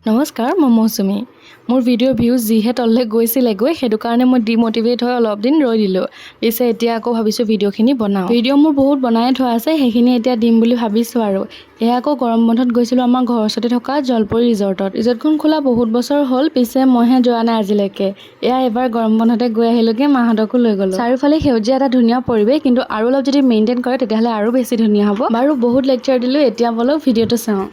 নমস্কাৰ, মই মৌচুমী। মোৰ ভিডিঅ' ভিউজ যিহে তললৈ গৈছিলেগৈ, সেইটো কাৰণে মই ডিম'টিভেট হৈ অলপ দিন ৰৈ দিলোঁ। পিছে এতিয়া আকৌ ভাবিছোঁ ভিডিঅ'খিনি বনাওঁ। ভিডিঅ' মোৰ বহুত বনাই থোৱা আছে, সেইখিনি এতিয়া দিম বুলি ভাবিছোঁ আৰু। এয়া আকৌ গৰম বন্ধত গৈছিলোঁ আমাৰ ঘৰৰ ওচৰতে থকা জলপৰী ৰিজৰ্টত। ৰিজৰ্টখন খোলা বহুত বছৰ হ'ল, পিছে মইহে যোৱা নাই আজিলৈকে। এয়া এবাৰ গৰম বন্ধতে গৈ আহিলোঁগে, মাহঁতকো লৈ গ'লোঁ। চাৰিওফালে সেউজীয়া এটা ধুনীয়া পৰিৱেশ, কিন্তু আৰু অলপ যদি মেইনটেইন কৰে তেতিয়াহ'লে আৰু বেছি ধুনীয়া হ'ব। বাৰু বহুত লেকচাৰ দিলোঁ, এতিয়া বলক ভিডিঅ'টো চাওঁ।